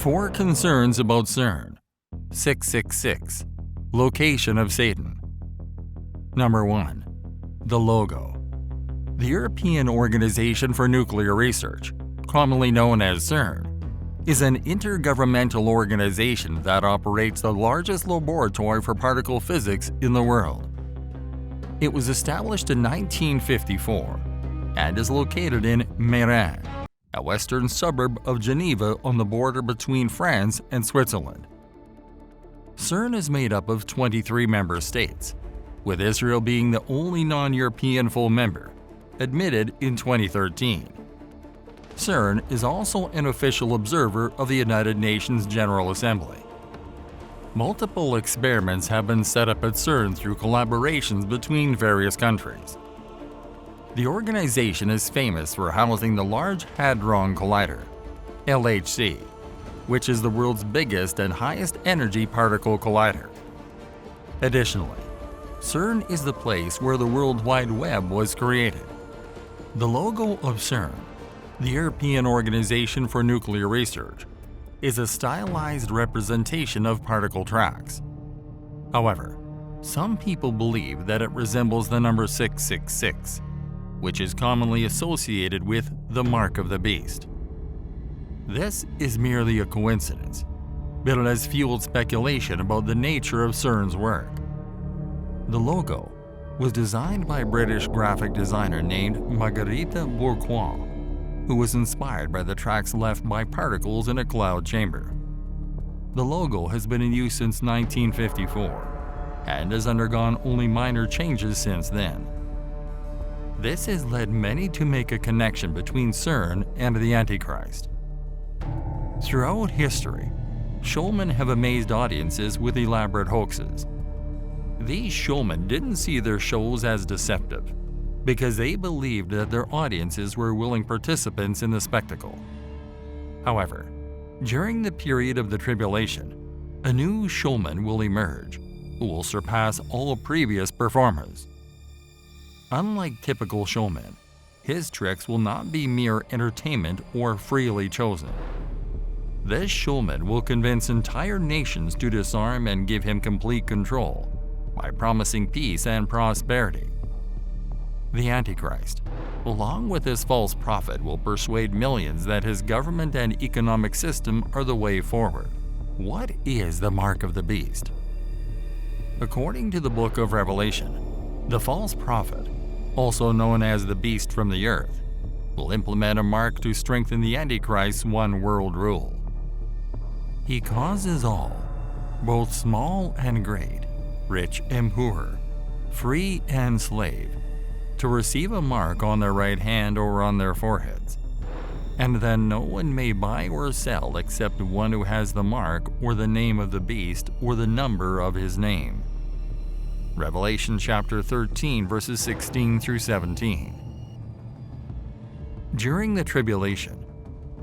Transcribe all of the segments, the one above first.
4 concerns about CERN. 666. Location of Satan. Number 1. The logo. The European Organization for Nuclear Research, commonly known as CERN, is an intergovernmental organization that operates the largest laboratory for particle physics in the world. It was established in 1954 and is located in Meran, a western suburb of Geneva on the border between France and Switzerland. CERN is made up of 23 member states, with Israel being the only non-European full member, admitted in 2013. CERN is also an official observer of the United Nations General Assembly. Multiple experiments have been set up at CERN through collaborations between various countries. The organization is famous for housing the Large Hadron Collider, LHC, which is the world's biggest and highest energy particle collider. Additionally, CERN is the place where the World Wide Web was created. The logo of CERN, the European Organization for Nuclear Research, is a stylized representation of particle tracks. However, some people believe that it resembles the number 666, which is commonly associated with the mark of the beast. This is merely a coincidence, but it has fueled speculation about the nature of CERN's work. The logo was designed by a British graphic designer named Marguerite Bourgeois, who was inspired by the tracks left by particles in a cloud chamber. The logo has been in use since 1954 and has undergone only minor changes since then. This has led many to make a connection between CERN and the Antichrist. Throughout history, showmen have amazed audiences with elaborate hoaxes. These showmen didn't see their shows as deceptive because they believed that their audiences were willing participants in the spectacle. However, during the period of the tribulation, a new showman will emerge who will surpass all previous performers. Unlike typical showmen, his tricks will not be mere entertainment or freely chosen. This showman will convince entire nations to disarm and give him complete control by promising peace and prosperity. The Antichrist, along with his false prophet, will persuade millions that his government and economic system are the way forward. What is the mark of the beast? According to the book of Revelation, the false prophet, also known as the beast from the earth, will implement a mark to strengthen the Antichrist's one world rule. He causes all, both small and great, rich and poor, free and slave, to receive a mark on their right hand or on their foreheads, and then no one may buy or sell except one who has the mark or the name of the beast or the number of his name. Revelation chapter 13 verses 16 through 17. During the tribulation,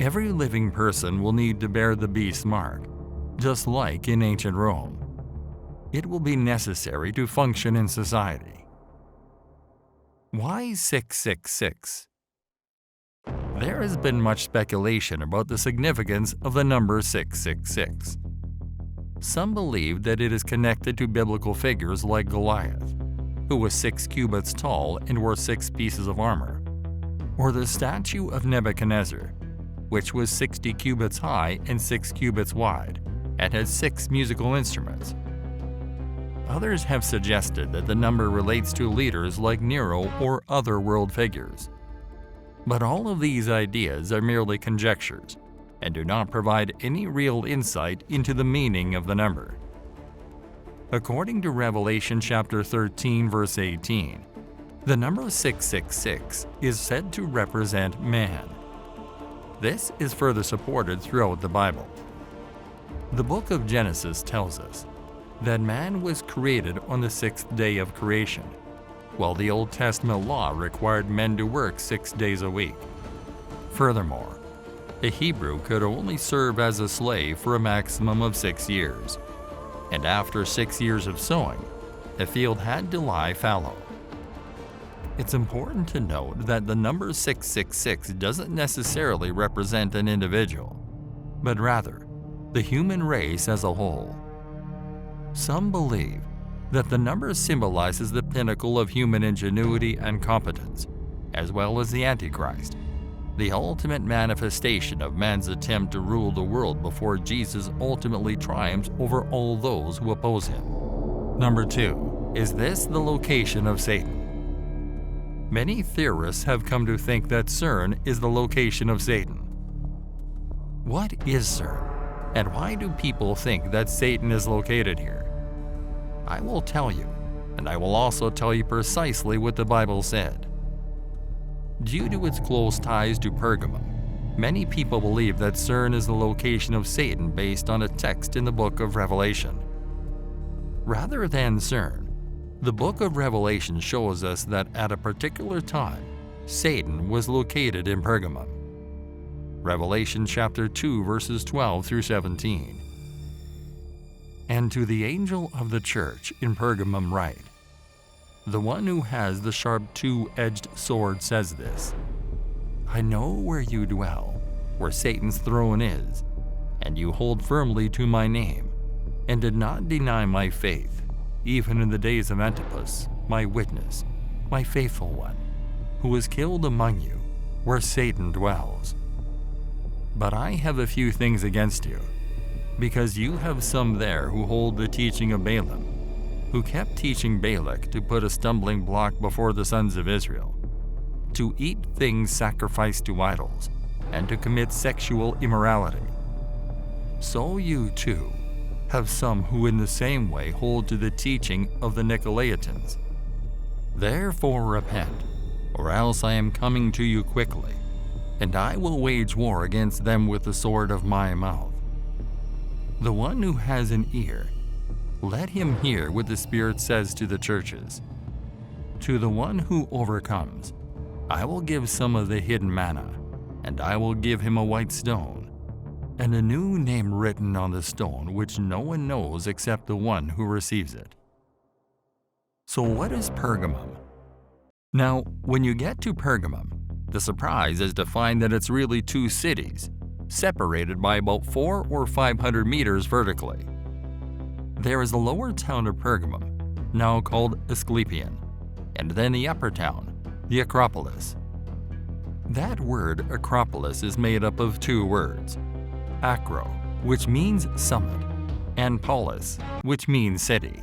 every living person will need to bear the beast's mark, just like in ancient Rome. It will be necessary to function in society. Why 666? There has been much speculation about the significance of the number 666. Some believe that it is connected to biblical figures like Goliath, who was 6 cubits tall and wore 6 pieces of armor, or the statue of Nebuchadnezzar, which was 60 cubits high and 6 cubits wide, and had 6 musical instruments. Others have suggested that the number relates to leaders like Nero or other world figures. But all of these ideas are merely conjectures and do not provide any real insight into the meaning of the number. According to Revelation chapter 13 verse 18, the number 666 is said to represent man. This is further supported throughout the Bible. The book of Genesis tells us that man was created on the 6th day of creation, while the Old Testament law required men to work 6 days a week. Furthermore, a Hebrew could only serve as a slave for a maximum of 6 years, and after 6 years of sowing, the field had to lie fallow. It's important to note that the number 666 doesn't necessarily represent an individual, but rather the human race as a whole. Some believe that the number symbolizes the pinnacle of human ingenuity and competence, as well as the Antichrist, the ultimate manifestation of man's attempt to rule the world before Jesus ultimately triumphs over all those who oppose him. Number 2. Is this the location of Satan? Many theorists have come to think that CERN is the location of Satan. What is CERN, and why do people think that Satan is located here? I will tell you, and I will also tell you precisely what the Bible said. Due to its close ties to Pergamum, many people believe that CERN is the location of Satan based on a text in the book of Revelation. Rather than CERN, the book of Revelation shows us that at a particular time, Satan was located in Pergamum. Revelation chapter 2 verses 12 through 17. And to the angel of the church in Pergamum write, the one who has the sharp two-edged sword says this, I know where you dwell, where Satan's throne is, and you hold firmly to my name, and did not deny my faith, even in the days of Antipas, my witness, my faithful one, who was killed among you, where Satan dwells. But I have a few things against you, because you have some there who hold the teaching of Balaam, who kept teaching Balak to put a stumbling block before the sons of Israel, to eat things sacrificed to idols, and to commit sexual immorality. So you too have some who in the same way hold to the teaching of the Nicolaitans. Therefore repent, or else I am coming to you quickly, and I will wage war against them with the sword of my mouth. The one who has an ear, let him hear what the Spirit says to the churches. To the one who overcomes, I will give some of the hidden manna, and I will give him a white stone, and a new name written on the stone which no one knows except the one who receives it. So what is Pergamum? Now, when you get to Pergamum, the surprise is to find that it's really two cities, separated by about 400 or 500 meters vertically. There is the lower town of Pergamum, now called Asclepion, and then the upper town, the Acropolis. That word Acropolis is made up of two words, acro, which means summit, and polis, which means city.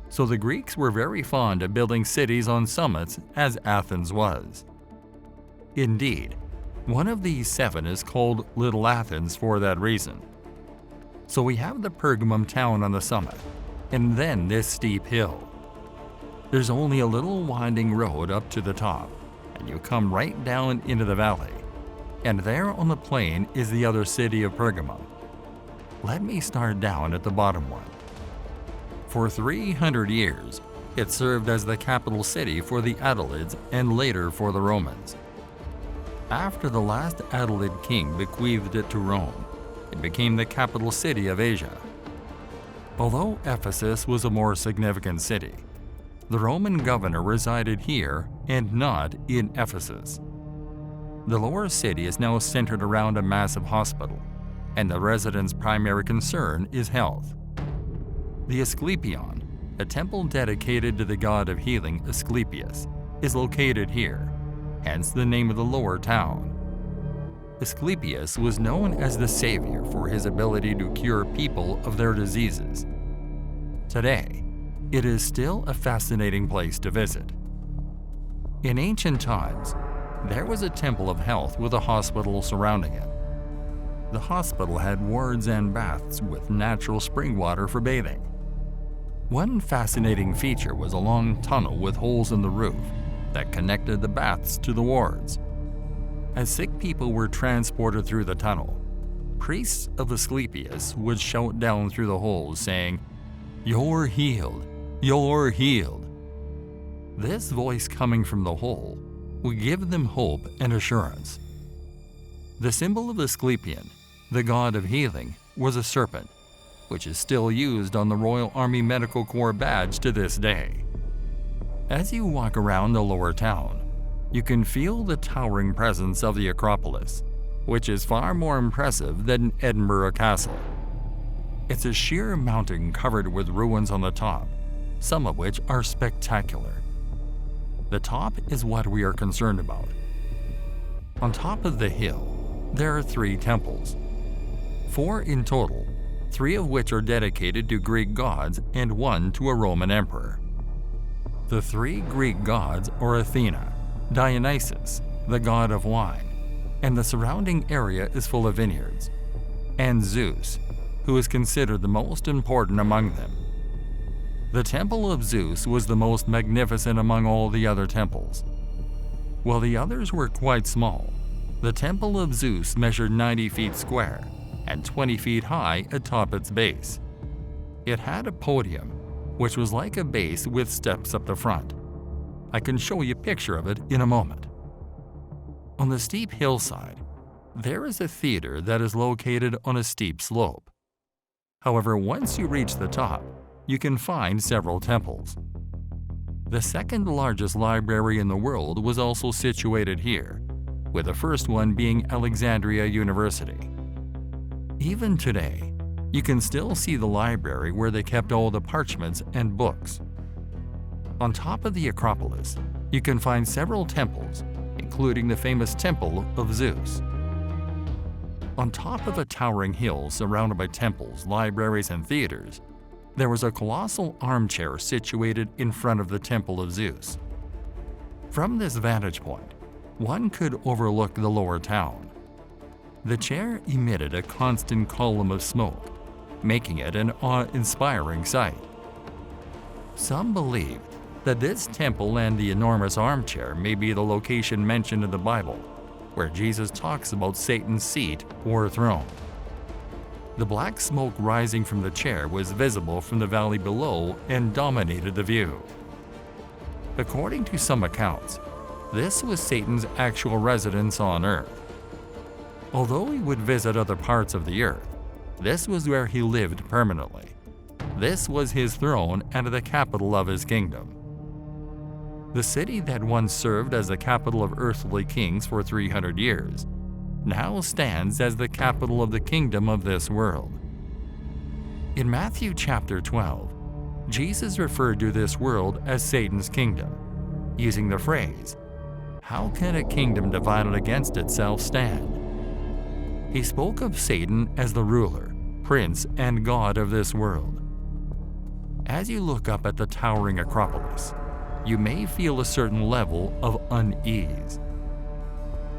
So the Greeks were very fond of building cities on summits, as Athens was. Indeed, one of these 7 is called Little Athens for that reason. So we have the Pergamum town on the summit, and then this steep hill. There's only a little winding road up to the top, and you come right down into the valley. And there on the plain is the other city of Pergamum. Let me start down at the bottom one. For 300 years, it served as the capital city for the Idolids and later for the Romans. After the last Idolid king bequeathed it to Rome, it became the capital city of Asia. Although Ephesus was a more significant city, the Roman governor resided here and not in Ephesus. The lower city is now centered around a massive hospital, and the residents' primary concern is health. The Asclepion, a temple dedicated to the god of healing Asclepius, is located here, hence the name of the lower town. Asclepius was known as the savior for his ability to cure people of their diseases. Today, it is still a fascinating place to visit. In ancient times, there was a temple of health with a hospital surrounding it. The hospital had wards and baths with natural spring water for bathing. One fascinating feature was a long tunnel with holes in the roof that connected the baths to the wards. As sick people were transported through the tunnel, priests of Asclepius would shout down through the holes saying, "You're healed, you're healed." This voice coming from the hole would give them hope and assurance. The symbol of Asclepion, the god of healing, was a serpent, which is still used on the Royal Army Medical Corps badge to this day. As you walk around the lower town, you can feel the towering presence of the Acropolis, which is far more impressive than Edinburgh Castle, It's a sheer mountain covered with ruins on the top, some of which are spectacular. The top is what we are concerned about. On top of the hill, there are 3 temples. 4 in total, 3 of which are dedicated to Greek gods and 1 to a Roman emperor. The 3 Greek gods are Athena, Dionysus, the god of wine, and the surrounding area is full of vineyards, and Zeus, who is considered the most important among them. The temple of Zeus was the most magnificent among all the other temples. While the others were quite small, the temple of Zeus measured 90 feet square and 20 feet high atop its base. It had a podium, which was like a base with steps up the front. I can show you a picture of it in a moment. On the steep hillside, there is a theater that is located on a steep slope. However, once you reach the top, you can find several temples. The second largest library in the world was also situated here, with the first one being Alexandria University. Even today, you can still see the library where they kept all the parchments and books. On top of the Acropolis, you can find several temples, including the famous Temple of Zeus. On top of a towering hill surrounded by temples, libraries, and theaters, there was a colossal armchair situated in front of the Temple of Zeus. From this vantage point, one could overlook the lower town. The chair emitted a constant column of smoke, making it an awe-inspiring sight. Some believe that this temple and the enormous armchair may be the location mentioned in the Bible, where Jesus talks about Satan's seat or throne. The black smoke rising from the chair was visible from the valley below and dominated the view. According to some accounts, this was Satan's actual residence on earth. Although he would visit other parts of the earth, this was where he lived permanently. This was his throne and the capital of his kingdom. The city that once served as the capital of earthly kings for 300 years now stands as the capital of the kingdom of this world. In Matthew chapter 12, Jesus referred to this world as Satan's kingdom, using the phrase, "How can a kingdom divided against itself stand?" He spoke of Satan as the ruler, prince, and god of this world. As you look up at the towering Acropolis, you may feel a certain level of unease.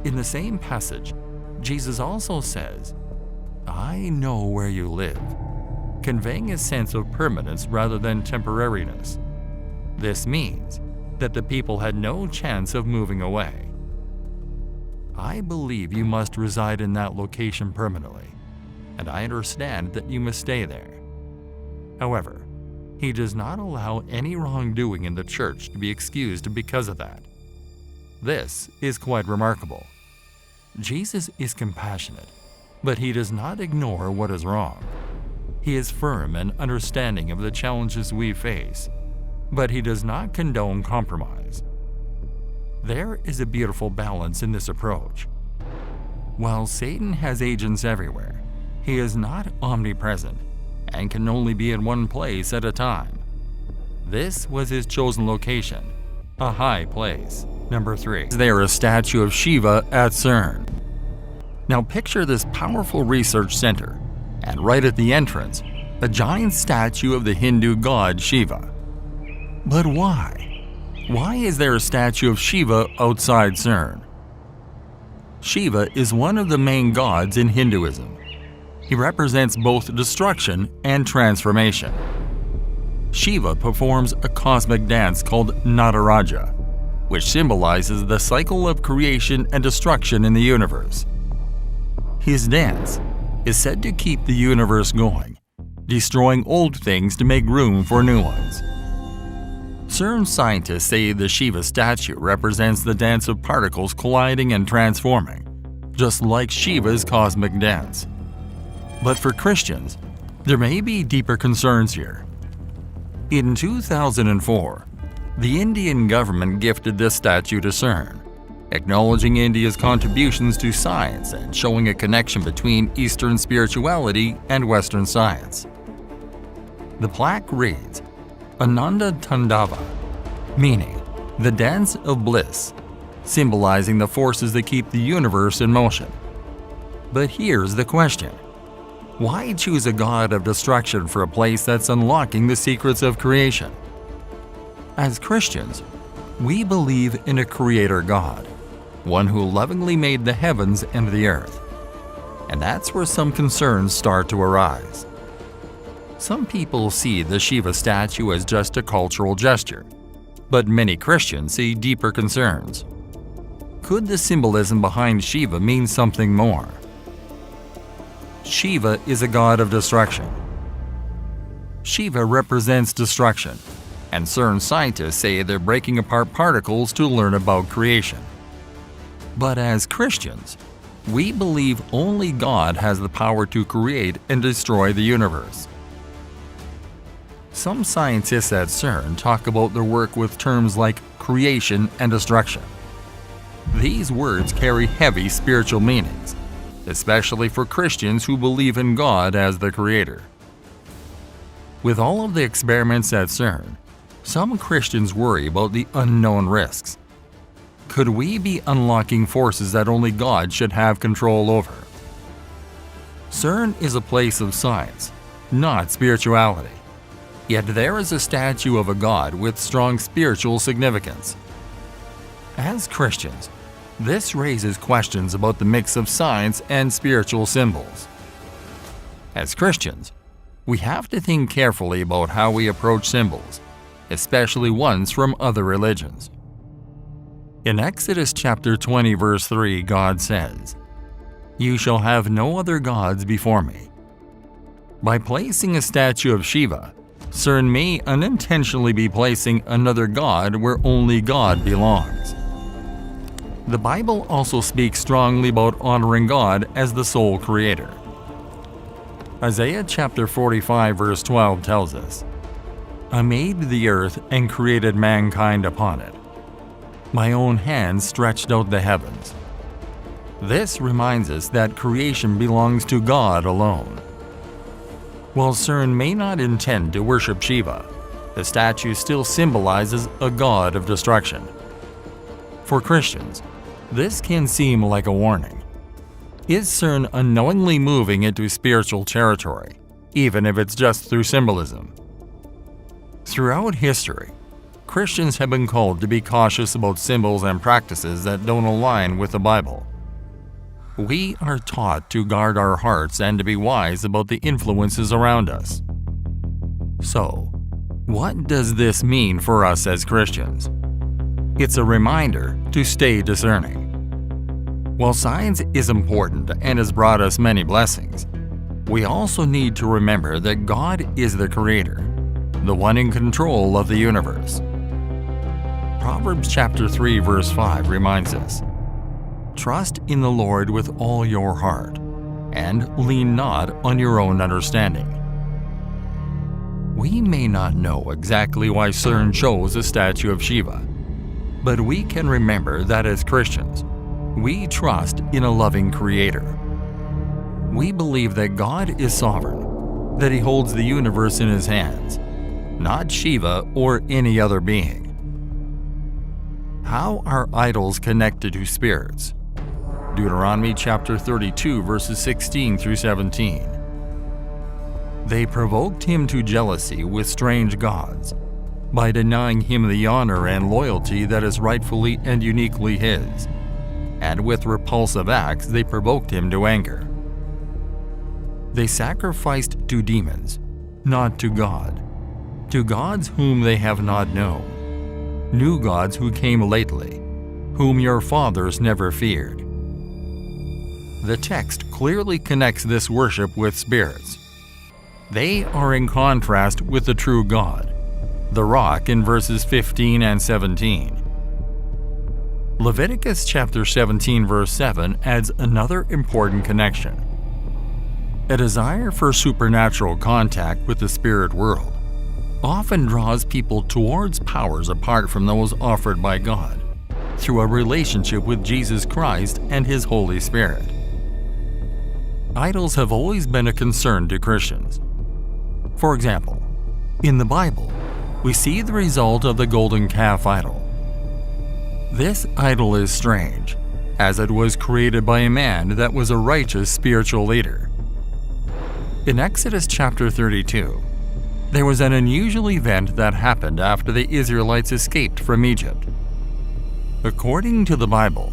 In the same passage, Jesus also says, "I know where you live," conveying a sense of permanence rather than temporariness. This means that the people had no chance of moving away. I believe you must reside in that location permanently, and I understand that you must stay there. However, he does not allow any wrongdoing in the church to be excused because of that. This is quite remarkable. Jesus is compassionate, but he does not ignore what is wrong. He is firm and understanding of the challenges we face, but he does not condone compromise. There is a beautiful balance in this approach. While Satan has agents everywhere, he is not omnipresent and can only be in one place at a time. This was his chosen location, a high place. Number 3. There is a statue of Shiva at CERN. Now picture this powerful research center, and right at the entrance, a giant statue of the Hindu god Shiva. But why? Why is there a statue of Shiva outside CERN? Shiva is one of the main gods in Hinduism. He represents both destruction and transformation. Shiva performs a cosmic dance called Nataraja, which symbolizes the cycle of creation and destruction in the universe. His dance is said to keep the universe going, destroying old things to make room for new ones. CERN scientists say the Shiva statue represents the dance of particles colliding and transforming, just like Shiva's cosmic dance. But for Christians, there may be deeper concerns here. In 2004, the Indian government gifted this statue to CERN, acknowledging India's contributions to science and showing a connection between Eastern spirituality and Western science. The plaque reads, Ananda Tandava, meaning the dance of bliss, symbolizing the forces that keep the universe in motion. But here's the question. Why choose a god of destruction for a place that's unlocking the secrets of creation? As Christians, we believe in a creator God, one who lovingly made the heavens and the earth. And that's where some concerns start to arise. Some people see the Shiva statue as just a cultural gesture, but many Christians see deeper concerns. Could the symbolism behind Shiva mean something more? Shiva is a god of destruction. Shiva represents destruction, and CERN scientists say they're breaking apart particles to learn about creation. But as Christians, we believe only God has the power to create and destroy the universe. Some scientists at CERN talk about their work with terms like creation and destruction. These words carry heavy spiritual meanings, especially for Christians who believe in God as the creator. With all of the experiments at CERN, some Christians worry about the unknown risks. Could we be unlocking forces that only God should have control over? CERN is a place of science, not spirituality. Yet there is a statue of a God with strong spiritual significance. As Christians, this raises questions about the mix of science and spiritual symbols. As Christians, we have to think carefully about how we approach symbols, especially ones from other religions. In Exodus chapter 20 verse 3, God says, "You shall have no other gods before me." By placing a statue of Shiva, CERN may unintentionally be placing another god where only God belongs. The Bible also speaks strongly about honoring God as the sole creator. Isaiah chapter 45 verse 12 tells us, "I made the earth and created mankind upon it. My own hands stretched out the heavens." This reminds us that creation belongs to God alone. While CERN may not intend to worship Shiva, the statue still symbolizes a god of destruction. For Christians, this can seem like a warning. Is CERN unknowingly moving into spiritual territory, even if it's just through symbolism? Throughout history, Christians have been called to be cautious about symbols and practices that don't align with the Bible. We are taught to guard our hearts and to be wise about the influences around us. So, what does this mean for us as Christians? It's a reminder to stay discerning. While science is important and has brought us many blessings, we also need to remember that God is the creator, the one in control of the universe. Proverbs chapter 3 verse 5 reminds us, "Trust in the Lord with all your heart, and lean not on your own understanding." We may not know exactly why CERN chose a statue of Shiva, but we can remember that as Christians, we trust in a loving Creator. We believe that God is sovereign, that He holds the universe in His hands, not Shiva or any other being. How are idols connected to spirits? Deuteronomy chapter 32 verses 16 through 17. They provoked him to jealousy with strange gods, by denying him the honor and loyalty that is rightfully and uniquely his, and with repulsive acts they provoked him to anger. They sacrificed to demons, not to God, to gods whom they have not known, new gods who came lately, whom your fathers never feared. The text clearly connects this worship with spirits. They are in contrast with the true God, the rock in verses 15 and 17. Leviticus chapter 17 verse 7 adds another important connection. A desire for supernatural contact with the spirit world often draws people towards powers apart from those offered by God, through a relationship with Jesus Christ and His Holy Spirit. Idols have always been a concern to Christians. For example, In the Bible, we see the result of the golden calf idol. This idol is strange, as it was created by a man that was a righteous spiritual leader. In Exodus chapter 32, there was an unusual event that happened after the Israelites escaped from Egypt. According to the Bible,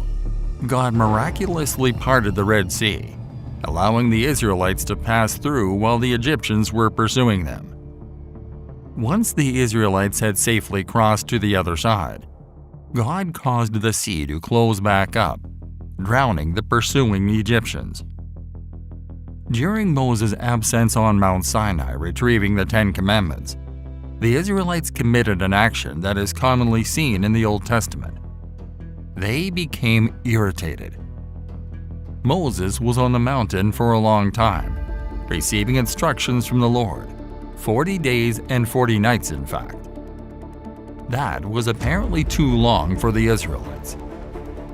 God miraculously parted the Red Sea, allowing the Israelites to pass through while the Egyptians were pursuing them. Once the Israelites had safely crossed to the other side, God caused the sea to close back up, drowning the pursuing Egyptians. During Moses' absence on Mount Sinai retrieving the Ten Commandments, the Israelites committed an action that is commonly seen in the Old Testament. They became irritated. Moses was on the mountain for a long time, receiving instructions from the Lord, 40 days and 40 nights in fact. That was apparently too long for the Israelites.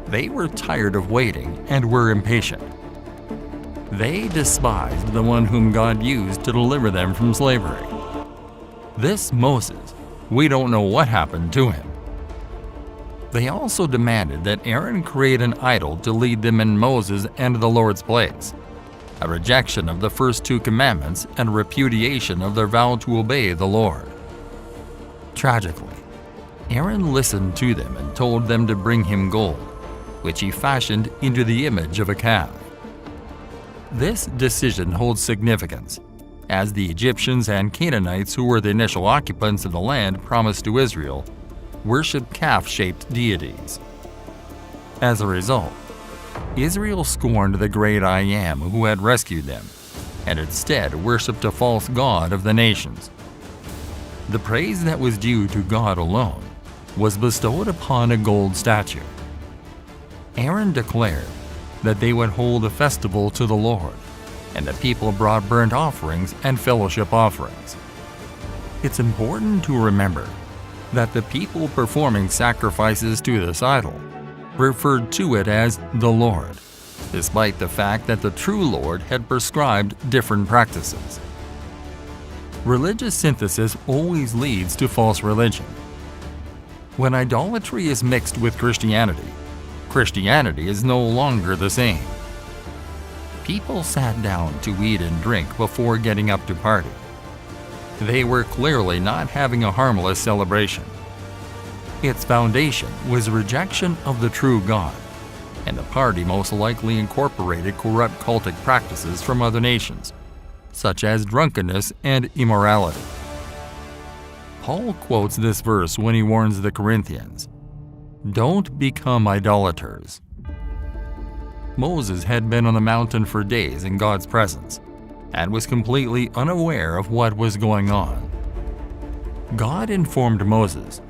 They were tired of waiting and were impatient. They despised the one whom God used to deliver them from slavery. This Moses, we don't know what happened to him. They also demanded that Aaron create an idol to lead them in Moses and the Lord's place, a rejection of the first two commandments and a repudiation of their vow to obey the Lord. Tragically, Aaron listened to them and told them to bring him gold, which he fashioned into the image of a calf. This decision holds significance, as the Egyptians and Canaanites, who were the initial occupants of the land promised to Israel, worshiped calf-shaped deities. As a result, Israel scorned the great I Am who had rescued them, and instead worshipped a false god of the nations. The praise that was due to God alone was bestowed upon a gold statue. Aaron declared that they would hold a festival to the Lord, and the people brought burnt offerings and fellowship offerings. It's important to remember that the people performing sacrifices to this idol referred to it as the Lord, despite the fact that the true Lord had prescribed different practices. Religious synthesis always leads to false religion. When idolatry is mixed with Christianity, Christianity is no longer the same. People sat down to eat and drink before getting up to party. They were clearly not having a harmless celebration. Its foundation was rejection of the true God, and the party most likely incorporated corrupt cultic practices from other nations, such as drunkenness and immorality. Paul quotes this verse when he warns the Corinthians, "Don't become idolaters." Moses had been on the mountain for days in God's presence and was completely unaware of what was going on. God informed Moses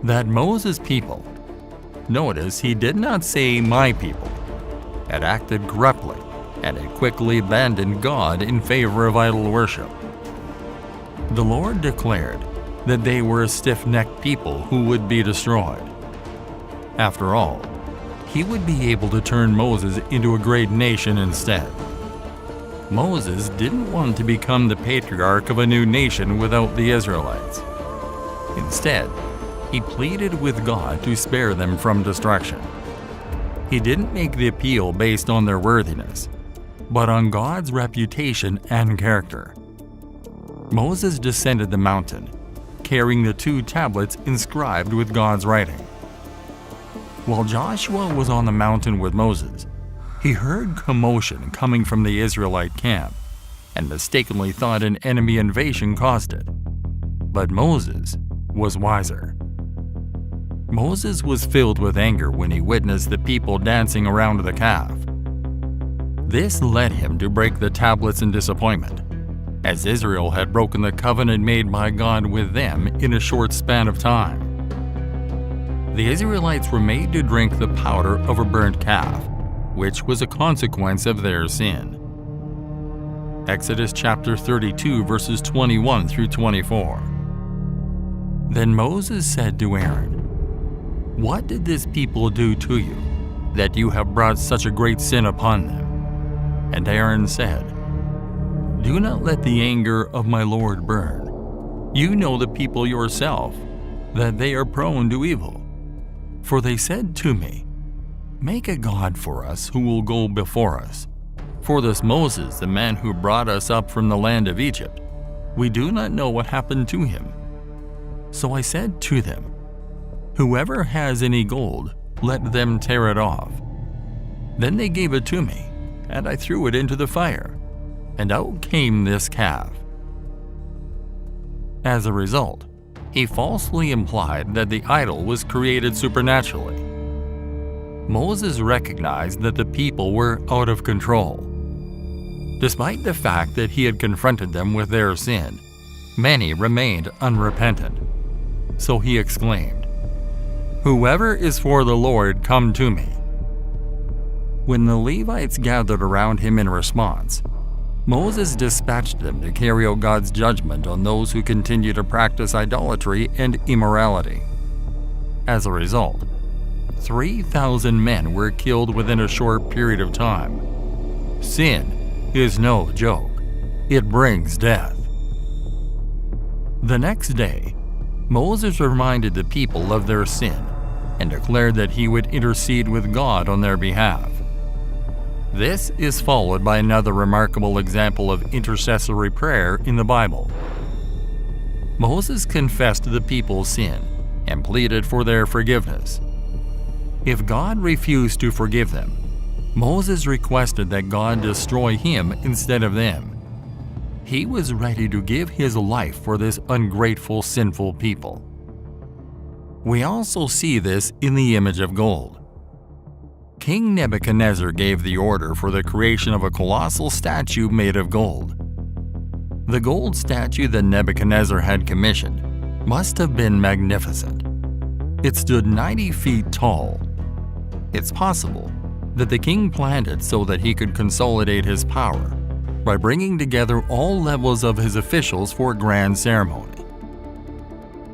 that Moses' people, notice he did not say my people, had acted corruptly and had quickly abandoned God in favor of idol worship. The Lord declared that they were a stiff-necked people who would be destroyed. After all, he would be able to turn Moses into a great nation instead. Moses didn't want to become the patriarch of a new nation without the Israelites. Instead, he pleaded with God to spare them from destruction. He didn't make the appeal based on their worthiness, but on God's reputation and character. Moses descended the mountain, carrying the 2 tablets inscribed with God's writing. While Joshua was on the mountain with Moses, he heard commotion coming from the Israelite camp and mistakenly thought an enemy invasion caused it. But Moses was wiser. Moses was filled with anger when he witnessed the people dancing around the calf. This led him to break the tablets in disappointment, as Israel had broken the covenant made by God with them in a short span of time. The Israelites were made to drink the powder of a burnt calf, which was a consequence of their sin. Exodus chapter 32 verses 21 through 24. Then Moses said to Aaron, "What did this people do to you, that you have brought such a great sin upon them?" And Aaron said, "Do not let the anger of my Lord burn. You know the people yourself, that they are prone to evil. For they said to me, Make a god for us who will go before us. For this Moses, the man who brought us up from the land of Egypt, we do not know what happened to him. So I said to them, Whoever has any gold, let them tear it off. Then they gave it to me, and I threw it into the fire, and out came this calf. As a result, he falsely implied that the idol was created supernaturally. Moses recognized that the people were out of control. Despite the fact that he had confronted them with their sin, many remained unrepentant. So he exclaimed, Whoever is for the Lord, come to me. When the Levites gathered around him in response, Moses dispatched them to carry out God's judgment on those who continue to practice idolatry and immorality. As a result, 3,000 men were killed within a short period of time. Sin is no joke. It brings death. The next day, Moses reminded the people of their sin and declared that he would intercede with God on their behalf. This is followed by another remarkable example of intercessory prayer in the Bible. Moses confessed the people's sin and pleaded for their forgiveness. If God refused to forgive them, Moses requested that God destroy him instead of them. He was ready to give his life for this ungrateful, sinful people. We also see this in the image of gold. King Nebuchadnezzar gave the order for the creation of a colossal statue made of gold. The gold statue that Nebuchadnezzar had commissioned must have been magnificent. It stood 90 feet tall. It's possible that the king planned it so that he could consolidate his power by bringing together all levels of his officials for a grand ceremony.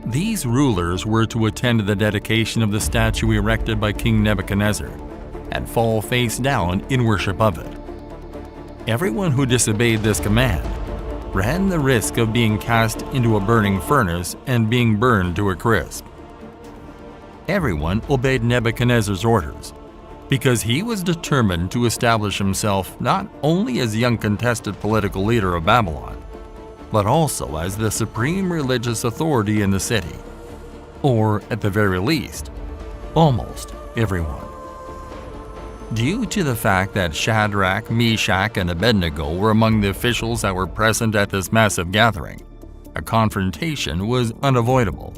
These rulers were to attend the dedication of the statue erected by King Nebuchadnezzar and fall face down in worship of it. Everyone who disobeyed this command ran the risk of being cast into a burning furnace and being burned to a crisp. Everyone obeyed Nebuchadnezzar's orders because he was determined to establish himself not only as the uncontested political leader of Babylon, but also as the supreme religious authority in the city, or at the very least, almost everyone. Due to the fact that Shadrach, Meshach, and Abednego were among the officials that were present at this massive gathering, a confrontation was unavoidable.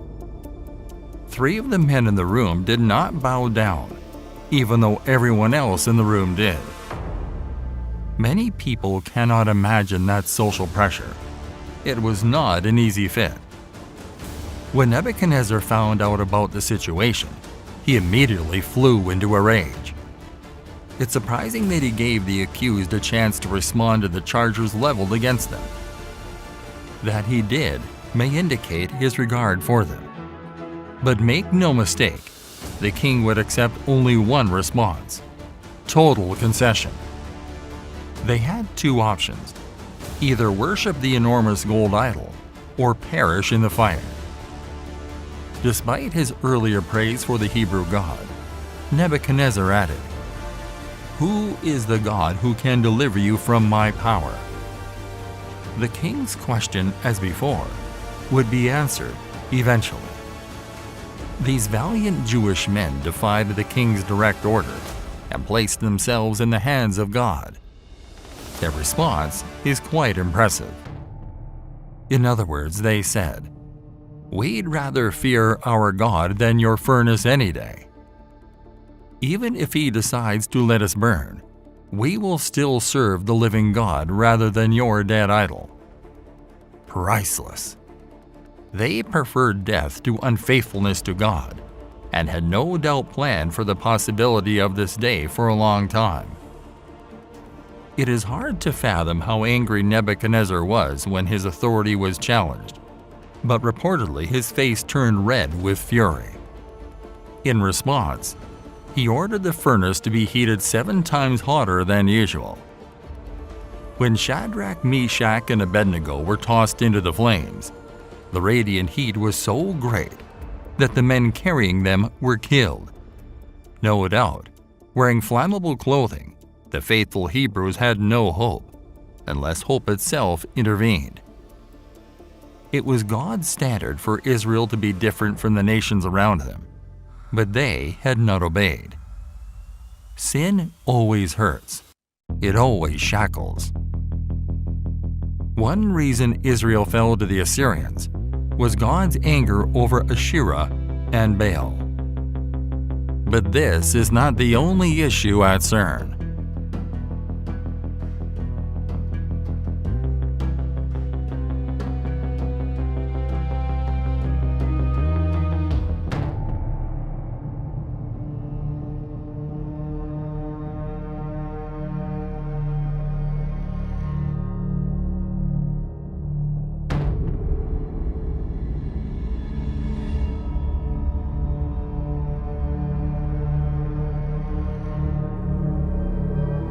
3 of the men in the room did not bow down, even though everyone else in the room did. Many people cannot imagine that social pressure. It was not an easy fit. When Nebuchadnezzar found out about the situation, he immediately flew into a rage. It's surprising that he gave the accused a chance to respond to the charges leveled against them. That he did may indicate his regard for them. But make no mistake, the king would accept only one response: total concession. They had 2 options: either worship the enormous gold idol or perish in the fire. Despite his earlier praise for the Hebrew God, Nebuchadnezzar added, "Who is the God who can deliver you from my power?" The king's question, as before, would be answered eventually. These valiant Jewish men defied the king's direct order and placed themselves in the hands of God. Their response is quite impressive. In other words, they said, "We'd rather fear our God than your furnace any day. Even if he decides to let us burn, we will still serve the living God rather than your dead idol." Priceless. They preferred death to unfaithfulness to God and had no doubt planned for the possibility of this day for a long time. It is hard to fathom how angry Nebuchadnezzar was when his authority was challenged, but reportedly his face turned red with fury. In response, he ordered the furnace to be heated 7 times hotter than usual. When Shadrach, Meshach, and Abednego were tossed into the flames, The radiant heat was so great that the men carrying them were killed. No doubt, wearing flammable clothing, the faithful Hebrews had no hope, unless hope itself intervened. It was God's standard for Israel to be different from the nations around them, but they had not obeyed. Sin always hurts. It always shackles. One reason Israel fell to the Assyrians was God's anger over Asherah and Baal. But this is not the only issue at CERN.